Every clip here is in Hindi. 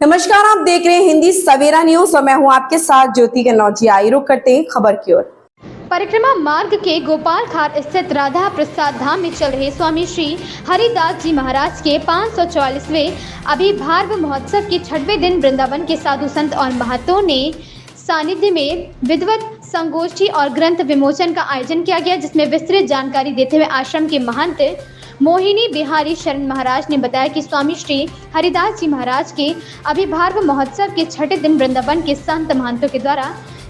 नमस्कार, आप देख रहे हैं हिंदी सवेरा न्यूज और मैं हूं आपके साथ ज्योति कन्नौजी। आई रुक करते हैं खबर की ओर। परिक्रमा मार्ग के गोपाल घाट स्थित राधा प्रसाद धाम में चल रहे स्वामी श्री हरिदास जी महाराज के 544वें अभिभार्व महोत्सव के 6वें दिन वृंदावन के साधु संत और महंतों ने सानिध्य में विद्वत संगोष्ठी और ग्रंथ विमोचन का आयोजन किया गया, जिसमें विस्तृत जानकारी देते हुए आश्रम के महंत मोहिनी बिहारी शरण महाराज ने बताया कि स्वामी श्री हरिदास जी महाराज के अभिभार्व महोत्सव के 6ठे दिन वृंदावन के संत महंतों के द्वारा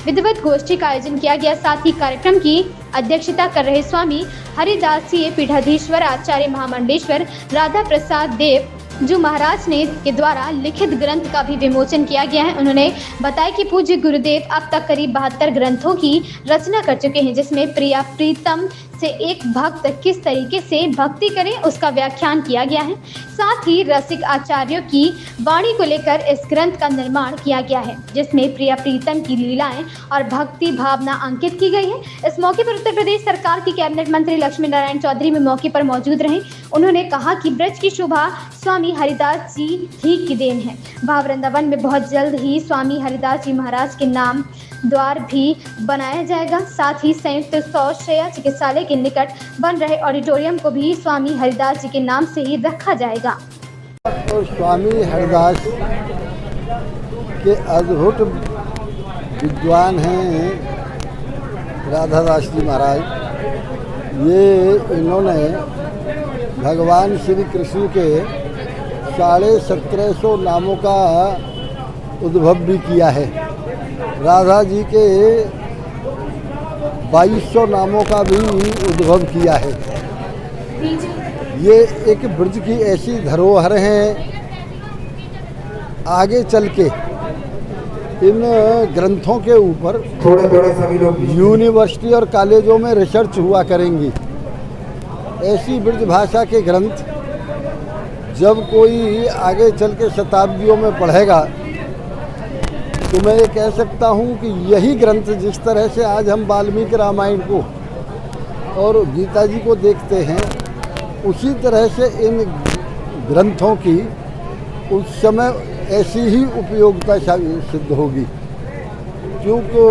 विधिवत गोष्ठी का आयोजन किया गया। साथ ही कार्यक्रम की अध्यक्षता कर रहे स्वामी हरिदास जी पीठाधीश्वर आचार्य महामंडेश्वर राधा प्रसाद देव जो महाराज ने के द्वारा लिखित ग्रंथ का भी विमोचन किया गया है। उन्होंने बताया कि पूज्य गुरुदेव अब तक करीब 72 ग्रंथों की रचना कर चुके हैं, जिसमें प्रिया प्रीतम से एक भक्त किस तरीके से भक्ति करें उसका व्याख्यान किया गया है। साथ ही रसिक आचार्यों की वाणी को लेकर इस ग्रंथ का निर्माण किया गया है, जिसमें प्रिया प्रीतम की लीलाएं और भक्ति भावना अंकित की गई है। इस मौके पर उत्तर प्रदेश सरकार की कैबिनेट मंत्री लक्ष्मी नारायण चौधरी भी मौके पर मौजूद रहे। उन्होंने कहा कि ब्रज की शोभा स्वामी हरिदास जी ही की देन है। वहाँ वृंदावन में बहुत जल्द ही स्वामी हरिदास जी महाराज के नाम द्वार भी बनाया जाएगा। साथ ही संयुक्त शौचशय्या चिकित्सालय के निकट बन रहे ऑडिटोरियम को भी स्वामी हरिदास जी के नाम से ही रखा जाएगा। तो स्वामी हरिदास के अद्भुत विद्वान हैं राधादास जी महाराज। ये इन्होंने भगवान श्री कृष्ण के 1750 नामों का उद्भव भी किया है। राधा जी के 2200 नामों का भी उद्भव किया है। ये एक ब्रज की ऐसी धरोहर है, आगे चल के इन ग्रंथों के ऊपर थोड़े सभी लोग यूनिवर्सिटी और कॉलेजों में रिसर्च हुआ करेंगी। ऐसी ब्रज भाषा के ग्रंथ जब कोई आगे चल के शताब्दियों में पढ़ेगा तो मैं ये कह सकता हूँ कि यही ग्रंथ जिस तरह से आज हम वाल्मीकि रामायण को और गीता जी को देखते हैं, उसी तरह से इन ग्रंथों की उस समय ऐसी ही उपयोगिता सिद्ध होगी, क्योंकि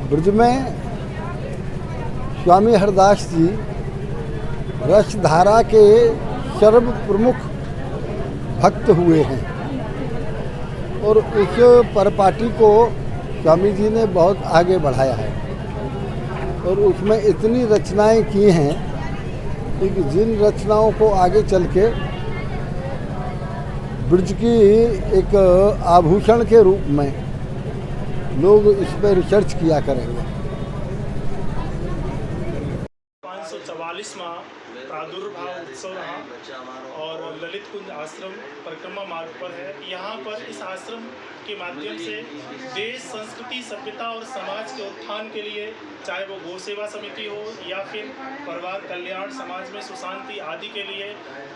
ब्रज में स्वामी हरिदास जी रसधारा के सर्व प्रमुख भक्त हुए हैं और उस परिपाटी को स्वामी जी ने बहुत आगे बढ़ाया है और उसमें इतनी रचनाएं की हैं कि जिन रचनाओं को आगे चल के ब्रज की एक आभूषण के रूप में लोग इस पर रिसर्च किया करेंगे। 544वां प्रादुर्भाव उत्सव रहा और ललित कुंज आश्रम परिक्रमा मार्ग पर है। यहाँ पर इस आश्रम के माध्यम से देश, संस्कृति, सभ्यता और समाज के उत्थान के लिए, चाहे वो गौ सेवा समिति हो या फिर परिवार कल्याण, समाज में सुशांति आदि के लिए,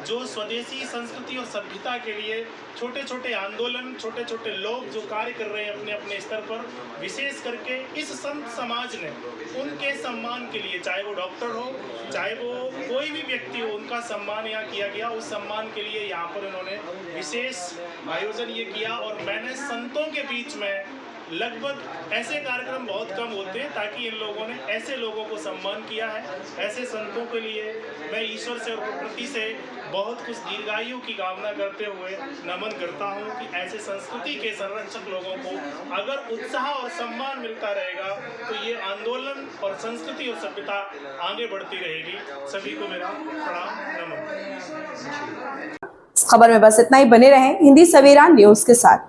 जो स्वदेशी संस्कृति और सभ्यता के लिए छोटे छोटे आंदोलन, छोटे छोटे लोग जो कार्य कर रहे हैं अपने अपने स्तर पर, विशेष करके इस संत समाज ने उनके सम्मान के लिए, चाहे वो डॉक्टर हो, चाहे वो कोई भी व्यक्ति हो, उनका सम्मान यहाँ किया गया। उस सम्मान के लिए यहाँ पर उन्होंने विशेष आयोजन ये किया और मैंने संतों के बीच में लगभग ऐसे कार्यक्रम बहुत कम होते हैं, ताकि इन लोगों ने ऐसे लोगों को सम्मान किया है। ऐसे संतों के लिए मैं ईश्वर से और प्रकृति से बहुत कुछ दीर्घायु की कामना करते हुए नमन करता हूं कि ऐसे संस्कृति के संरक्षक लोगों को अगर उत्साह और सम्मान मिलता रहेगा तो ये आंदोलन और संस्कृति और सभ्यता आगे बढ़ती रहेगी। सभी को मेरा प्रणाम, नमन। इस खबर में बस इतना ही। बने रहें हिंदी सवेरा न्यूज के साथ।